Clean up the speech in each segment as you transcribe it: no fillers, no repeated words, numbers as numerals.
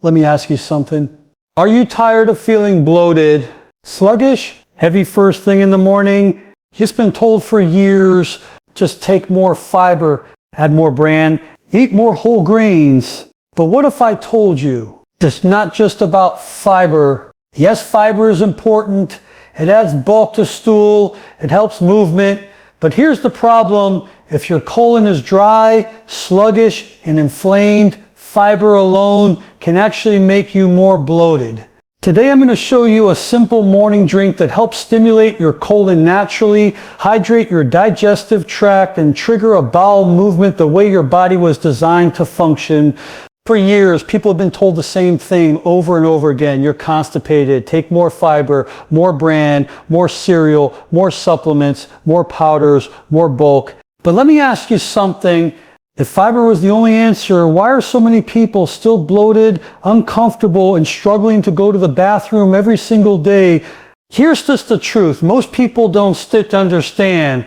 Let me ask you something. Are you tired of feeling bloated, sluggish, heavy first thing in the morning? You've been told for years, just take more fiber, add more bran, eat more whole grains. But what if I told you it's not just about fiber? Yes, fiber is important. It adds bulk to stool. It helps movement. But here's the problem. If your colon is dry, sluggish, and inflamed, fiber alone can actually make you more bloated. Today I'm going to show you a simple morning drink that helps stimulate your colon naturally, hydrate your digestive tract, and trigger a bowel movement the way your body was designed to function. For years, people have been told the same thing over and over again. You're constipated. Take more fiber, more bran, more cereal, more supplements, more powders, more bulk. But let me ask you something. If fiber was the only answer, why are so many people still bloated, uncomfortable, and struggling to go to the bathroom every single day? Here's just the truth. Most people don't stick to understand.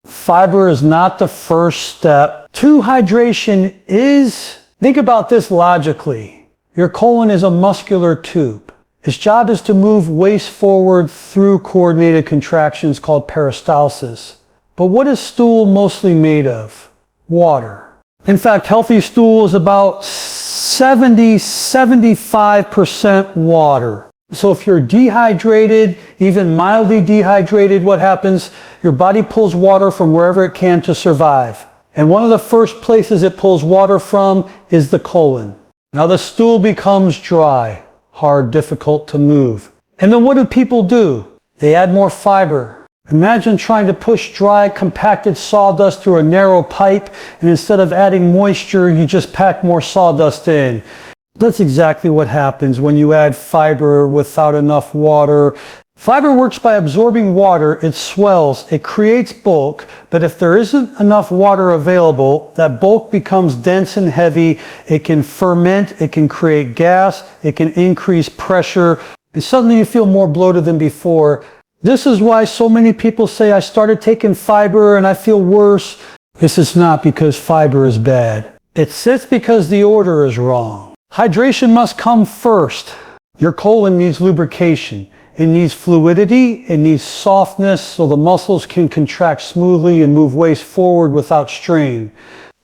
Fiber is not the first step to hydration. Think about this logically. Your colon is a muscular tube. Its job is to move waste forward through coordinated contractions called peristalsis. But what is stool mostly made of? Water. In fact, healthy stool is about 75% water. So if you're dehydrated, even mildly dehydrated, what happens? Your body pulls water from wherever it can to survive. And one of the first places it pulls water from is the colon. Now the stool becomes dry, hard, difficult to move. And then what do people do? They add more fiber. Imagine trying to push dry, compacted sawdust through a narrow pipe, and instead of adding moisture, you just pack more sawdust in. That's exactly what happens when you add fiber without enough water. Fiber works by absorbing water, it swells, it creates bulk, but if there isn't enough water available, that bulk becomes dense and heavy, it can ferment, it can create gas, it can increase pressure, and suddenly you feel more bloated than before. This is why so many people say, I started taking fiber and I feel worse. This is not because fiber is bad. It's because the order is wrong. Hydration must come first. Your colon needs lubrication. It needs fluidity. It needs softness so the muscles can contract smoothly and move waste forward without strain.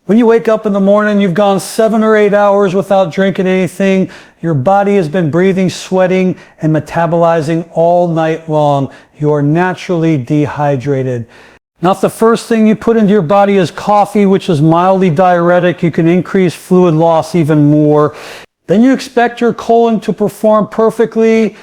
When you wake up in the morning, you've gone 7 or 8 hours without drinking anything. Your body has been breathing, sweating, and metabolizing all night long. You are naturally dehydrated. Now, if the first thing you put into your body is coffee, which is mildly diuretic, you can increase fluid loss even more. Then you expect your colon to perform perfectly.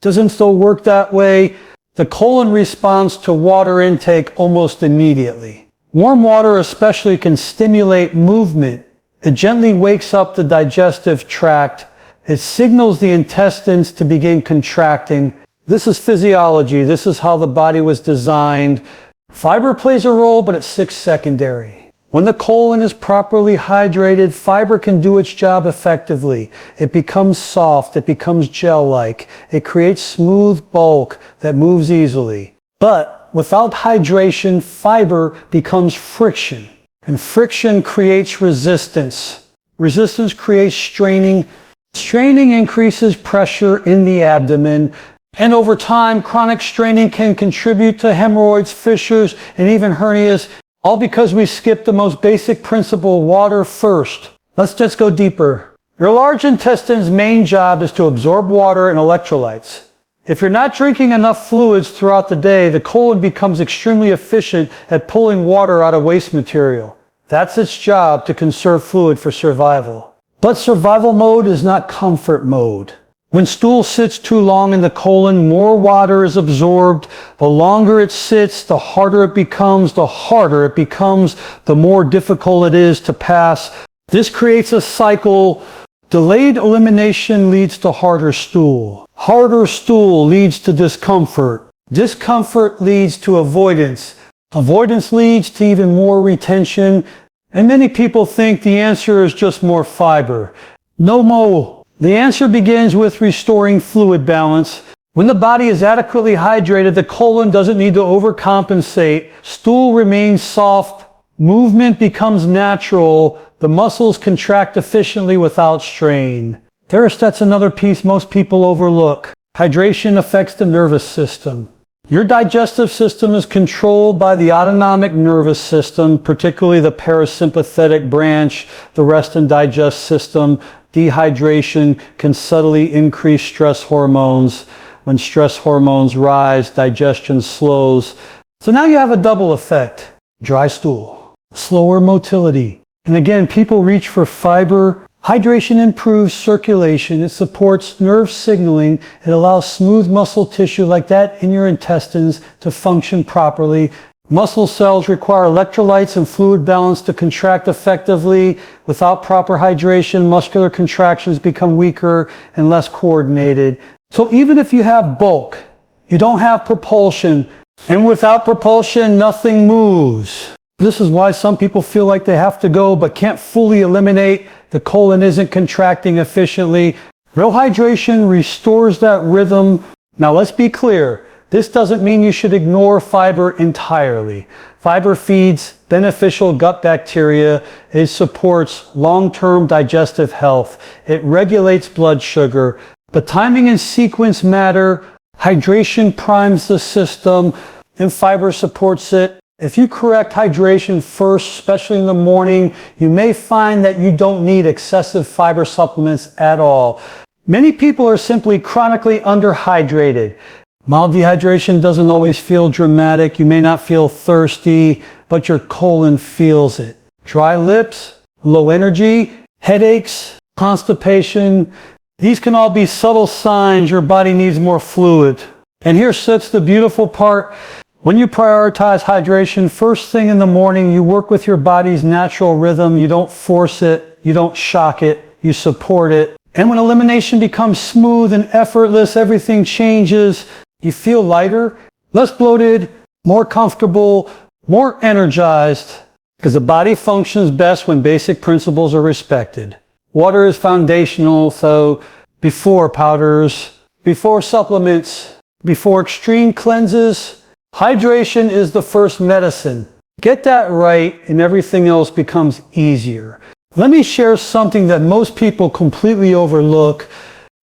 Doesn't still work that way. The colon responds to water intake almost immediately. Warm water especially can stimulate movement. It gently wakes up the digestive tract. It signals the intestines to begin contracting. This is physiology. This is how the body was designed. Fiber plays a role, but it's secondary. When the colon is properly hydrated, fiber can do its job effectively. It becomes soft. It becomes gel-like. It creates smooth bulk that moves easily. But without hydration, fiber becomes friction. And friction creates resistance. Resistance creates straining. Straining increases pressure in the abdomen. And over time, chronic straining can contribute to hemorrhoids, fissures, and even hernias, all because we skipped the most basic principle, water first. Let's just go deeper. Your large intestine's main job is to absorb water and electrolytes. If you're not drinking enough fluids throughout the day, the colon becomes extremely efficient at pulling water out of waste material. That's its job, to conserve fluid for survival. But survival mode is not comfort mode. When stool sits too long in the colon, more water is absorbed. The longer it sits, the harder it becomes. The harder it becomes, the more difficult it is to pass. This creates a cycle. Delayed elimination leads to harder stool. Harder stool leads to discomfort. Discomfort leads to avoidance. Avoidance leads to even more retention. And many people think the answer is just more fiber. No more. The answer begins with restoring fluid balance. When the body is adequately hydrated, the colon doesn't need to overcompensate. Stool remains soft. Movement becomes natural. The muscles contract efficiently without strain. That's another piece most people overlook. Hydration affects the nervous system. Your digestive system is controlled by the autonomic nervous system, particularly the parasympathetic branch, the rest and digest system. Dehydration can subtly increase stress hormones. When stress hormones rise, digestion slows. So now you have a double effect. Dry stool, slower motility. And again, people reach for fiber. Hydration improves circulation. It supports nerve signaling. It allows smooth muscle tissue like that in your intestines to function properly. Muscle cells require electrolytes and fluid balance to contract effectively. Without proper hydration, muscular contractions become weaker and less coordinated. So even if you have bulk, you don't have propulsion. And without propulsion, nothing moves. This is why some people feel like they have to go but can't fully eliminate. The colon isn't contracting efficiently. Real hydration restores that rhythm. Now let's be clear. This doesn't mean you should ignore fiber entirely. Fiber feeds beneficial gut bacteria. It supports long-term digestive health. It regulates blood sugar. But timing and sequence matter. Hydration primes the system and fiber supports it. If you correct hydration first, especially in the morning, you may find that you don't need excessive fiber supplements at all. Many people are simply chronically underhydrated. Mild dehydration doesn't always feel dramatic. You may not feel thirsty, but your colon feels it. Dry lips, low energy, headaches, constipation. These can all be subtle signs your body needs more fluid. And here sits the beautiful part. When you prioritize hydration first thing in the morning, you work with your body's natural rhythm. You don't force it. You don't shock it. You support it. And when elimination becomes smooth and effortless, everything changes. You feel lighter, less bloated, more comfortable, more energized, because the body functions best when basic principles are respected. Water is foundational, so before powders, before supplements, before extreme cleanses, hydration is the first medicine. Get that right and everything else becomes easier. Let me share something that most people completely overlook.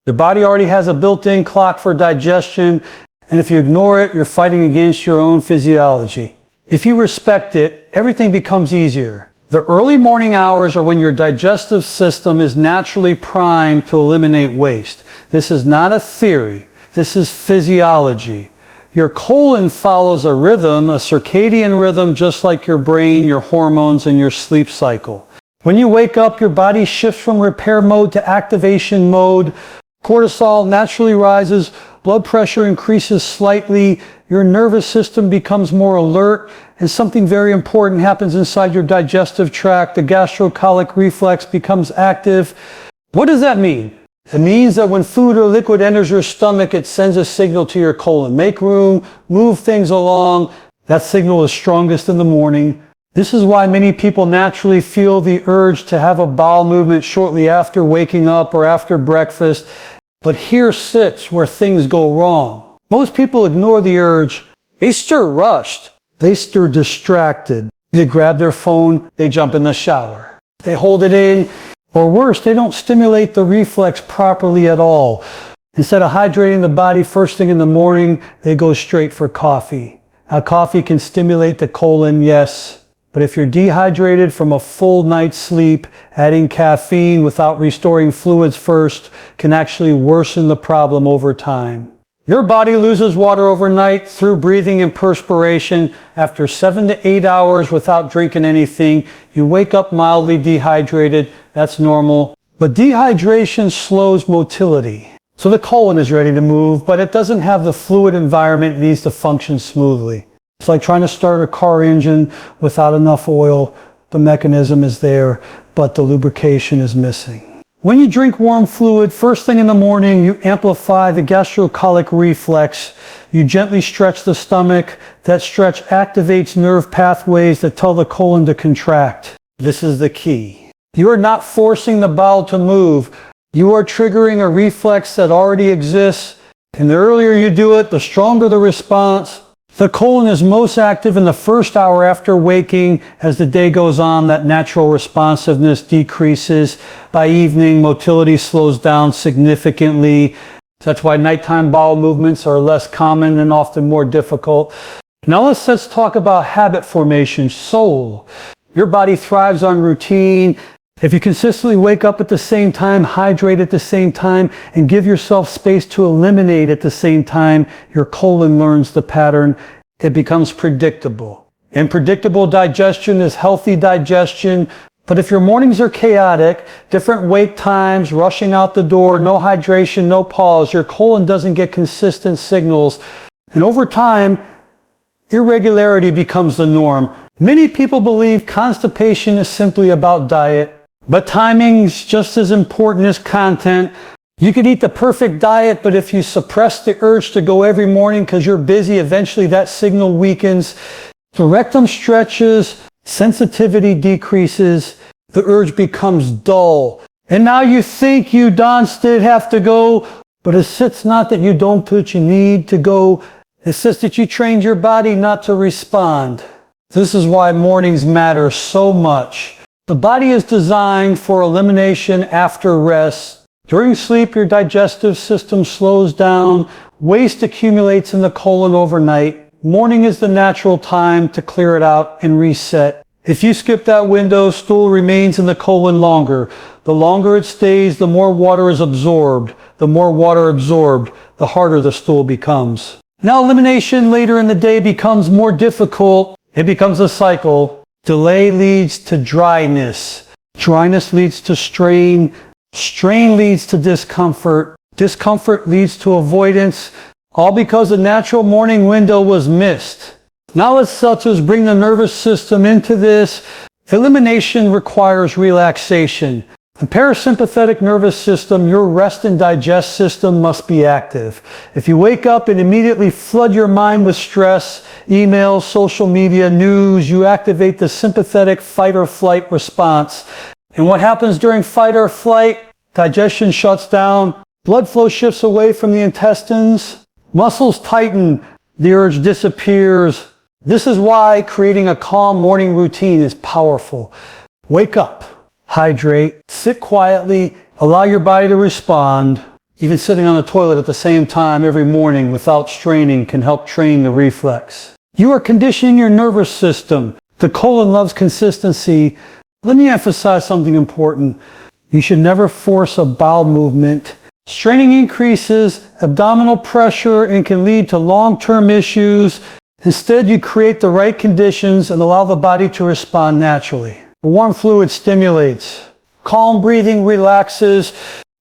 The body already has a built-in clock for digestion, and if you ignore it, you're fighting against your own physiology. If you respect it, everything becomes easier. The early morning hours are when your digestive system is naturally primed to eliminate waste. This is not a theory. This is physiology. Your colon follows a rhythm, a circadian rhythm, just like your brain, your hormones, and your sleep cycle. When you wake up, your body shifts from repair mode to activation mode. Cortisol naturally rises, blood pressure increases slightly, your nervous system becomes more alert, and something very important happens inside your digestive tract. The gastrocolic reflex becomes active. What does that mean? It means that when food or liquid enters your stomach, it sends a signal to your colon. Make room, move things along. That signal is strongest in the morning. This is why many people naturally feel the urge to have a bowel movement shortly after waking up or after breakfast. But here sits where things go wrong. Most people ignore the urge. They stir rushed. They stir distracted. They grab their phone. They jump in the shower. They hold it in. Or worse, they don't stimulate the reflex properly at all. Instead of hydrating the body first thing in the morning, they go straight for coffee. Now, coffee can stimulate the colon, yes. But if you're dehydrated from a full night's sleep, adding caffeine without restoring fluids first can actually worsen the problem over time. Your body loses water overnight through breathing and perspiration. After 7 to 8 hours without drinking anything, you wake up mildly dehydrated. That's normal. But dehydration slows motility. So the colon is ready to move, but it doesn't have the fluid environment it needs to function smoothly. It's like trying to start a car engine without enough oil. The mechanism is there, but the lubrication is missing. When you drink warm fluid, first thing in the morning, you amplify the gastrocolic reflex. You gently stretch the stomach. That stretch activates nerve pathways that tell the colon to contract. This is the key. You are not forcing the bowel to move. You are triggering a reflex that already exists. And the earlier you do it, the stronger the response. The colon is most active in the first hour after waking. As the day goes on, that natural responsiveness decreases. By evening, motility slows down significantly. That's why nighttime bowel movements are less common and often more difficult. Now let's talk about habit formation, soul. Your body thrives on routine. If you consistently wake up at the same time, hydrate at the same time, and give yourself space to eliminate at the same time, your colon learns the pattern. It becomes predictable. And predictable digestion is healthy digestion. But if your mornings are chaotic, different wake times, rushing out the door, no hydration, no pause, your colon doesn't get consistent signals. And over time, irregularity becomes the norm. Many people believe constipation is simply about diet, but timing is just as important as content. You could eat the perfect diet, but if you suppress the urge to go every morning because you're busy, eventually that signal weakens. The rectum stretches, sensitivity decreases, the urge becomes dull. And now you think you, Donstead, have to go, but it's not that you don't, but you need to go. It's just that you trained your body not to respond. This is why mornings matter so much. The body is designed for elimination after rest. During sleep, your digestive system slows down. Waste accumulates in the colon overnight. Morning is the natural time to clear it out and reset. If you skip that window, stool remains in the colon longer. The longer it stays, the more water is absorbed. The more water absorbed, the harder the stool becomes. Now elimination later in the day becomes more difficult. It becomes a cycle. Delay leads to dryness. Dryness leads to strain. Strain leads to discomfort. Discomfort leads to avoidance. All because the natural morning window was missed. Now let's just bring the nervous system into this. Elimination requires relaxation. The parasympathetic nervous system, your rest and digest system, must be active. If you wake up and immediately flood your mind with stress, emails, social media, news, you activate the sympathetic fight or flight response. And what happens during fight or flight? Digestion shuts down, blood flow shifts away from the intestines, muscles tighten, the urge disappears. This is why creating a calm morning routine is powerful. Wake up. Hydrate, sit quietly, allow your body to respond. Even sitting on the toilet at the same time every morning without straining can help train the reflex. You are conditioning your nervous system. The colon loves consistency. Let me emphasize something important. You should never force a bowel movement. Straining increases abdominal pressure and can lead to long-term issues. Instead, you create the right conditions and allow the body to respond naturally. Warm fluid stimulates. Calm breathing relaxes.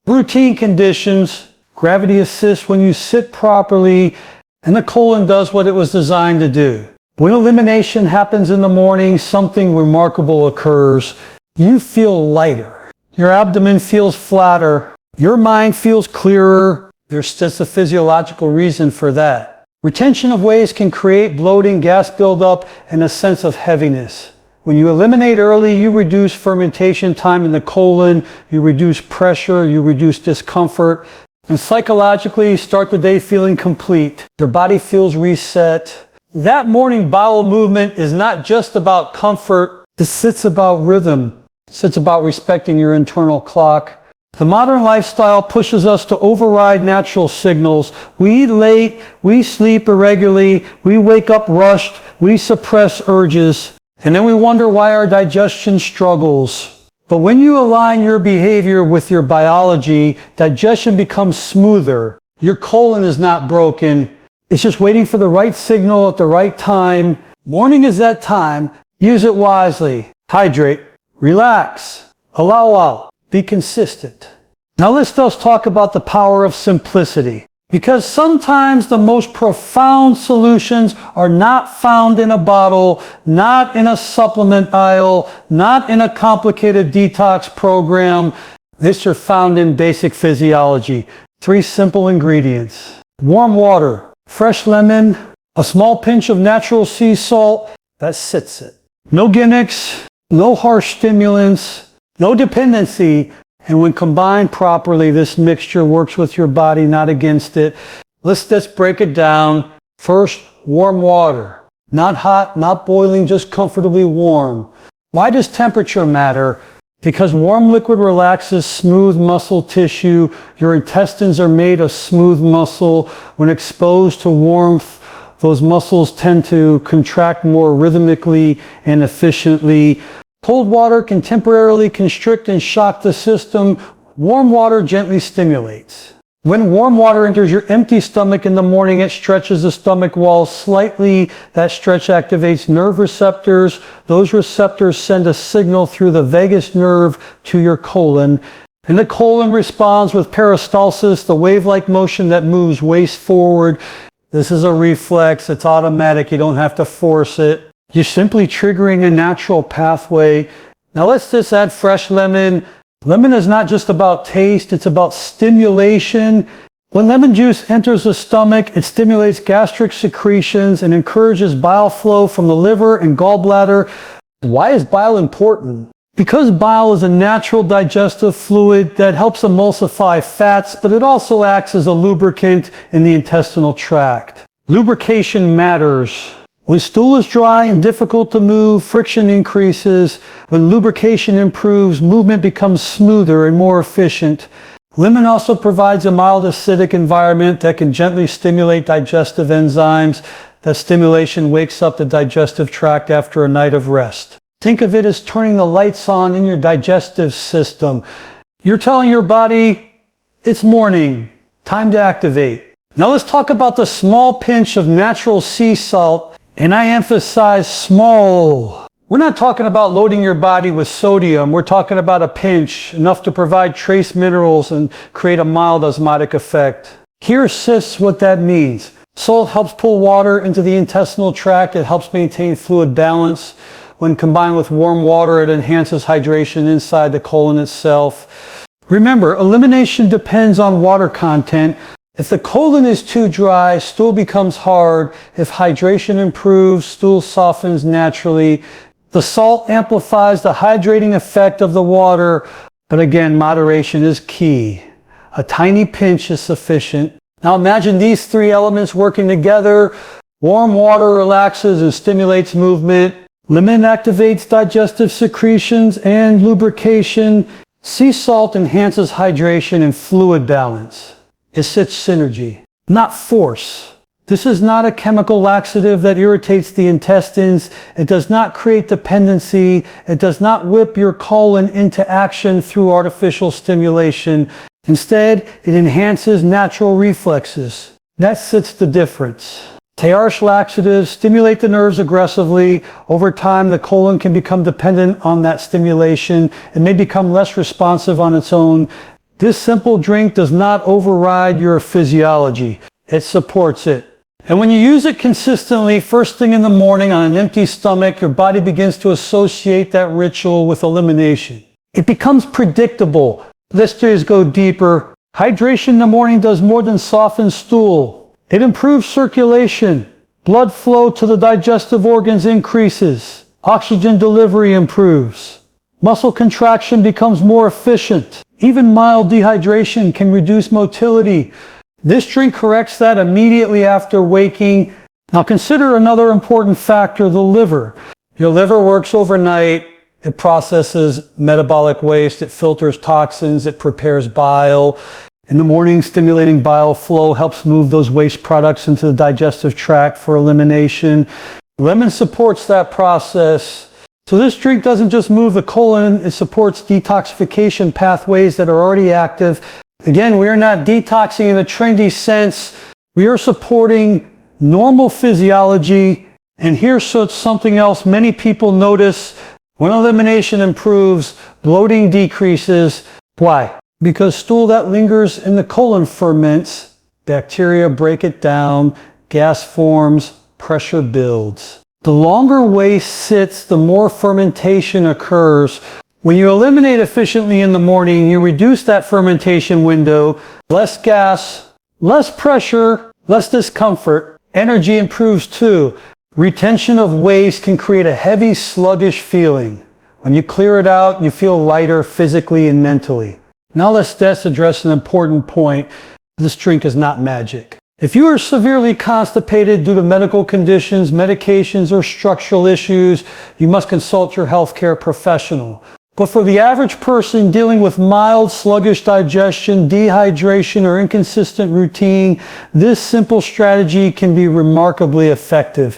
Routine conditions. Gravity assists when you sit properly, and the colon does what it was designed to do. When elimination happens in the morning, something remarkable occurs. You feel lighter. Your abdomen feels flatter. Your mind feels clearer. There's just a physiological reason for that. Retention of waste can create bloating, gas buildup, and a sense of heaviness. When you eliminate early, you reduce fermentation time in the colon, you reduce pressure, you reduce discomfort, and psychologically you start the day feeling complete. Your body feels reset. That morning bowel movement is not just about comfort, it's about rhythm. It's about respecting your internal clock. The modern lifestyle pushes us to override natural signals. We eat late, we sleep irregularly, we wake up rushed, we suppress urges. And then we wonder why our digestion struggles. But when you align your behavior with your biology, digestion becomes smoother. Your colon is not broken. It's just waiting for the right signal at the right time. Morning is that time. Use it wisely. Hydrate. Relax. Allow out. Be consistent. Now let's just talk about the power of simplicity. Because sometimes the most profound solutions are not found in a bottle, not in a supplement aisle, not in a complicated detox program. These are found in basic physiology. 3 simple ingredients. Warm water, fresh lemon, a small pinch of natural sea salt. That sits it. No gimmicks, no harsh stimulants, no dependency. And when combined properly, this mixture works with your body, not against it. Let's just break it down. First, warm water. Not hot, not boiling, just comfortably warm. Why does temperature matter? Because warm liquid relaxes smooth muscle tissue. Your intestines are made of smooth muscle. When exposed to warmth, those muscles tend to contract more rhythmically and efficiently. Cold water can temporarily constrict and shock the system. Warm water gently stimulates. When warm water enters your empty stomach in the morning, it stretches the stomach wall slightly. That stretch activates nerve receptors. Those receptors send a signal through the vagus nerve to your colon. And the colon responds with peristalsis, the wave-like motion that moves waist forward. This is a reflex. It's automatic. You don't have to force it. You're simply triggering a natural pathway. Now let's just add fresh lemon. Lemon is not just about taste, it's about stimulation. When lemon juice enters the stomach, it stimulates gastric secretions and encourages bile flow from the liver and gallbladder. Why is bile important? Because bile is a natural digestive fluid that helps emulsify fats, but it also acts as a lubricant in the intestinal tract. Lubrication matters. When stool is dry and difficult to move, friction increases. When lubrication improves, movement becomes smoother and more efficient. Lemon also provides a mild acidic environment that can gently stimulate digestive enzymes. That stimulation wakes up the digestive tract after a night of rest. Think of it as turning the lights on in your digestive system. You're telling your body, it's morning, time to activate. Now let's talk about the small pinch of natural sea salt. And I emphasize small. We're not talking about loading your body with sodium. We're talking about a pinch, enough to provide trace minerals and create a mild osmotic effect. Here assists what that means. Salt helps pull water into the intestinal tract. It helps maintain fluid balance. When combined with warm water, it enhances hydration inside the colon itself. Remember, elimination depends on water content. If the colon is too dry, stool becomes hard. If hydration improves, stool softens naturally. The salt amplifies the hydrating effect of the water, but again, moderation is key. A tiny pinch is sufficient. Now imagine these three elements working together. Warm water relaxes and stimulates movement. Lemon activates digestive secretions and lubrication. Sea salt enhances hydration and fluid balance. It's synergy, not force. This is not a chemical laxative that irritates the intestines. It does not create dependency. It does not whip your colon into action through artificial stimulation. Instead, it enhances natural reflexes. That sits the difference. Tearish laxatives stimulate the nerves aggressively. Over time, the colon can become dependent on that stimulation. It may become less responsive on its own. This simple drink does not override your physiology. It supports it. And when you use it consistently, first thing in the morning on an empty stomach, your body begins to associate that ritual with elimination. It becomes predictable. Let's just go deeper. Hydration in the morning does more than soften stool. It improves circulation. Blood flow to the digestive organs increases. Oxygen delivery improves. Muscle contraction becomes more efficient. Even mild dehydration can reduce motility. This drink corrects that immediately after waking. Now consider another important factor, the liver. Your liver works overnight. It processes metabolic waste. It filters toxins. It prepares bile. In the morning, stimulating bile flow helps move those waste products into the digestive tract for elimination. Lemon supports that process. So this drink doesn't just move the colon, it supports detoxification pathways that are already active. Again, we are not detoxing in the trendy sense. We are supporting normal physiology. And here's something else many people notice. When elimination improves, bloating decreases. Why? Because stool that lingers in the colon ferments. Bacteria break it down, gas forms, pressure builds. The longer waste sits, the more fermentation occurs. When you eliminate efficiently in the morning, you reduce that fermentation window. Less gas, less pressure, less discomfort. Energy improves too. Retention of waste can create a heavy, sluggish feeling. When you clear it out, you feel lighter physically and mentally. Now let's address an important point. This drink is not magic. If you are severely constipated due to medical conditions, medications, or structural issues, you must consult your healthcare professional. But for the average person dealing with mild sluggish digestion, dehydration, or inconsistent routine, this simple strategy can be remarkably effective.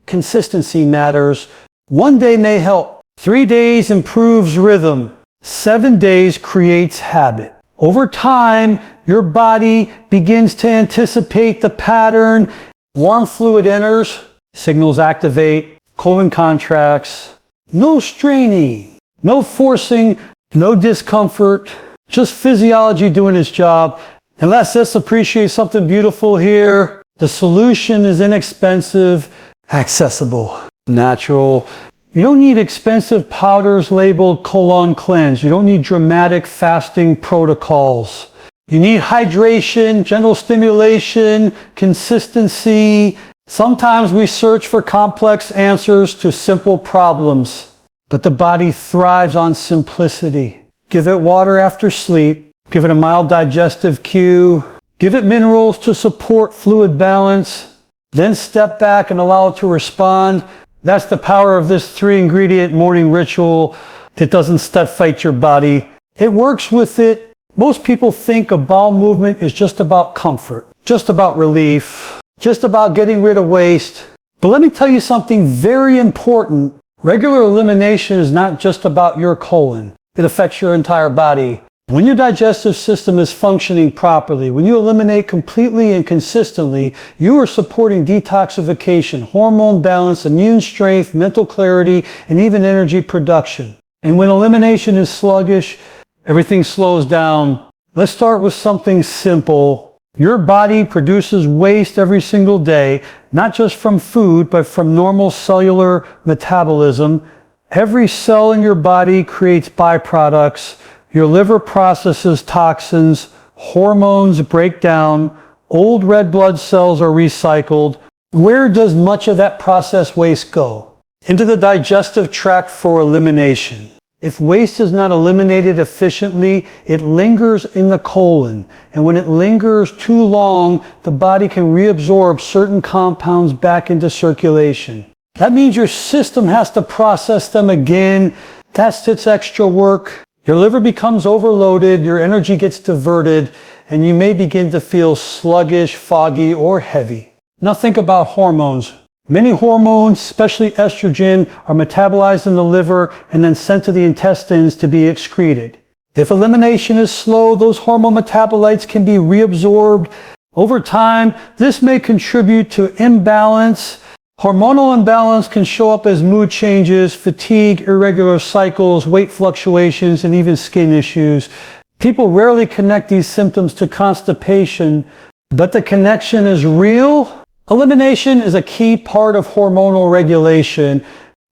Consistency matters. 1 day may help. 3 days improves rhythm. 7 days creates habit. Over time, your body begins to anticipate the pattern. Warm fluid enters, signals activate, colon contracts. No straining. No forcing, no discomfort, just physiology doing its job. And let's appreciate something beautiful here. The solution is inexpensive, accessible, natural. You don't need expensive powders labeled colon cleanse. You don't need dramatic fasting protocols. You need hydration, gentle stimulation, consistency. Sometimes we search for complex answers to simple problems. But the body thrives on simplicity. Give it water after sleep. Give it a mild digestive cue. Give it minerals to support fluid balance. Then step back and allow it to respond. That's the power of this 3-ingredient morning ritual that doesn't step fight your body. It works with it. Most people think a bowel movement is just about comfort, just about relief, just about getting rid of waste. But let me tell you something very important. Regular elimination is not just about your colon. It affects your entire body. When your digestive system is functioning properly, when you eliminate completely and consistently, you are supporting detoxification, hormone balance, immune strength, mental clarity, and even energy production. And when elimination is sluggish, everything slows down. Let's start with something simple. Your body produces waste every single day, not just from food, but from normal cellular metabolism. Every cell in your body creates byproducts. Your liver processes toxins, hormones break down, old red blood cells are recycled. Where does much of that processed waste go? Into the digestive tract for elimination. If waste is not eliminated efficiently, it lingers in the colon. And when it lingers too long, the body can reabsorb certain compounds back into circulation. That means your system has to process them again. That's its extra work. Your liver becomes overloaded, your energy gets diverted, and you may begin to feel sluggish, foggy, or heavy. Now think about hormones. Many hormones, especially estrogen, are metabolized in the liver and then sent to the intestines to be excreted. If elimination is slow, those hormone metabolites can be reabsorbed. Over time, this may contribute to imbalance. Hormonal imbalance can show up as mood changes, fatigue, irregular cycles, weight fluctuations, and even skin issues. People rarely connect these symptoms to constipation, but the connection is real. Elimination is a key part of hormonal regulation.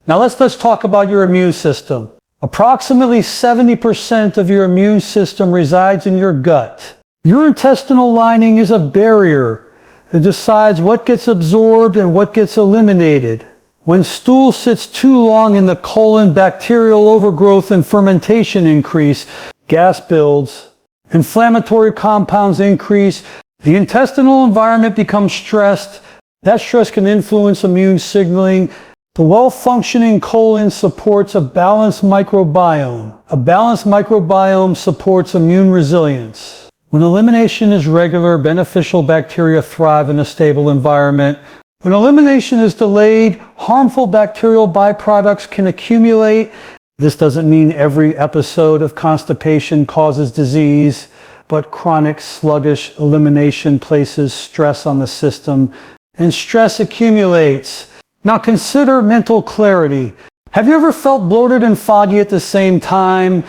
Now let's talk about your immune system. Approximately 70% of your immune system resides in your gut. Your intestinal lining is a barrier that decides what gets absorbed and what gets eliminated. When stool sits too long in the colon, bacterial overgrowth and fermentation increase, gas builds, inflammatory compounds increase, the intestinal environment becomes stressed. That stress can influence immune signaling. The well-functioning colon supports a balanced microbiome. A balanced microbiome supports immune resilience. When elimination is regular, beneficial bacteria thrive in a stable environment. When elimination is delayed, harmful bacterial byproducts can accumulate. This doesn't mean every episode of constipation causes disease, but chronic sluggish elimination places stress on the system, and stress accumulates. Now consider mental clarity. Have you ever felt bloated and foggy at the same time?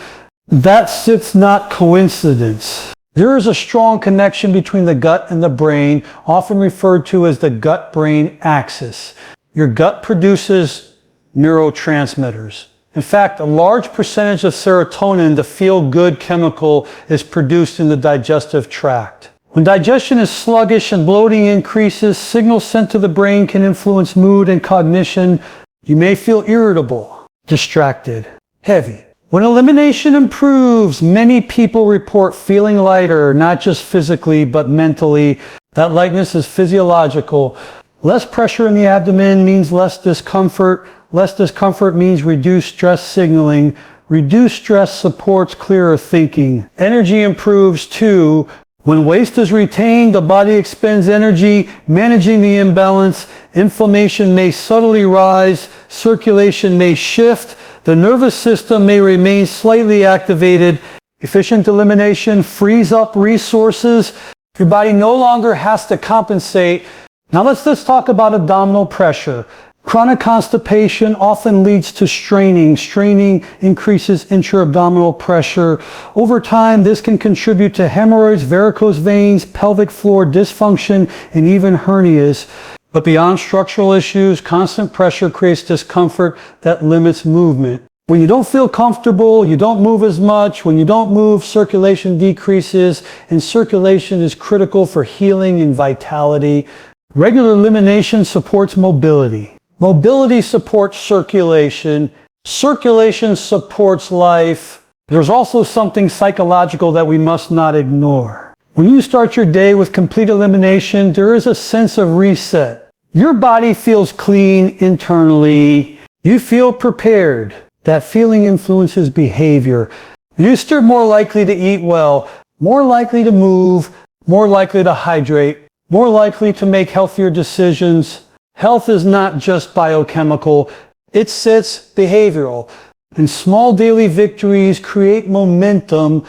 That's not coincidence. There is a strong connection between the gut and the brain, often referred to as the gut-brain axis. Your gut produces neurotransmitters. In fact, a large percentage of serotonin, the feel-good chemical, is produced in the digestive tract. When digestion is sluggish and bloating increases, signals sent to the brain can influence mood and cognition. You may feel irritable, distracted, heavy. When elimination improves, many people report feeling lighter, not just physically, but mentally. That lightness is physiological. Less pressure in the abdomen means less discomfort. Less discomfort means reduced stress signaling. Reduced stress supports clearer thinking. Energy improves too. When waste is retained, the body expends energy managing the imbalance. Inflammation may subtly rise. Circulation may shift. The nervous system may remain slightly activated. Efficient elimination frees up resources. Your body no longer has to compensate. Now let's talk about abdominal pressure. Chronic constipation often leads to straining. Straining increases intra-abdominal pressure. Over time, this can contribute to hemorrhoids, varicose veins, pelvic floor dysfunction, and even hernias. But beyond structural issues, constant pressure creates discomfort that limits movement. When you don't feel comfortable, you don't move as much. When you don't move, circulation decreases, and circulation is critical for healing and vitality. Regular elimination supports mobility. Mobility supports circulation. Circulation supports life. There's also something psychological that we must not ignore. When you start your day with complete elimination, there is a sense of reset. Your body feels clean internally. You feel prepared. That feeling influences behavior. You're more likely to eat well, more likely to move, more likely to hydrate, more likely to make healthier decisions. Health is not just biochemical, it's behavioral. And small daily victories create momentum.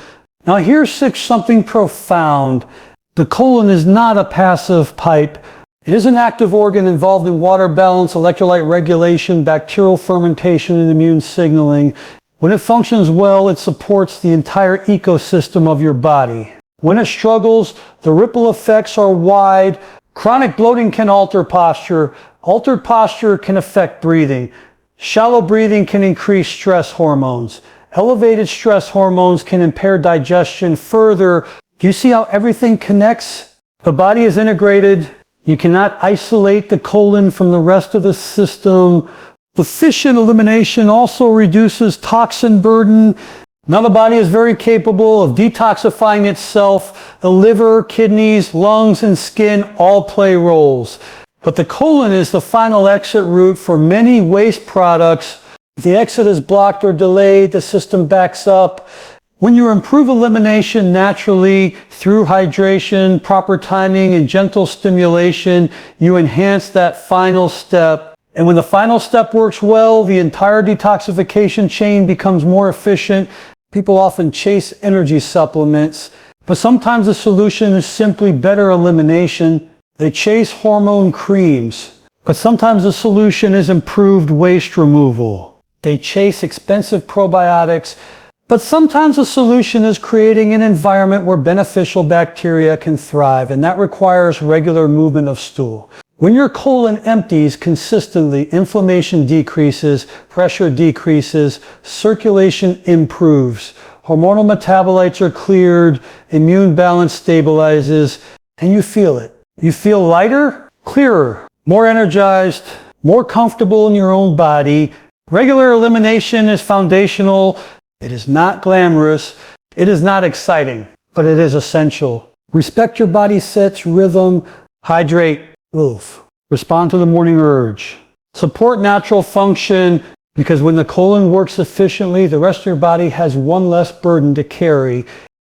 Now here's something profound. The colon is not a passive pipe. It is an active organ involved in water balance, electrolyte regulation, bacterial fermentation, and immune signaling. When it functions well, it supports the entire ecosystem of your body. When it struggles, the ripple effects are wide. Chronic bloating can alter posture. Altered posture can affect breathing. Shallow breathing can increase stress hormones. Elevated stress hormones can impair digestion further. Do you see how everything connects? The body is integrated. You cannot isolate the colon from the rest of the system. Efficient elimination also reduces toxin burden. Now the body is very capable of detoxifying itself. The liver, kidneys, lungs, and skin all play roles. But the colon is the final exit route for many waste products. If the exit is blocked or delayed, the system backs up. When you improve elimination naturally through hydration, proper timing, and gentle stimulation, you enhance that final step. And when the final step works well, the entire detoxification chain becomes more efficient. People often chase energy supplements, but sometimes the solution is simply better elimination. They chase hormone creams, but sometimes the solution is improved waste removal. They chase expensive probiotics, but sometimes the solution is creating an environment where beneficial bacteria can thrive, and that requires regular movement of stool. When your colon empties consistently, inflammation decreases, pressure decreases, circulation improves, hormonal metabolites are cleared, immune balance stabilizes, and you feel it. You feel lighter, clearer, more energized, more comfortable in your own body. Regular elimination is foundational. It is not glamorous. It is not exciting, but it is essential. Respect your body sets, rhythm, hydrate, move. Respond to the morning urge. Support natural function, because when the colon works efficiently, the rest of your body has one less burden to carry.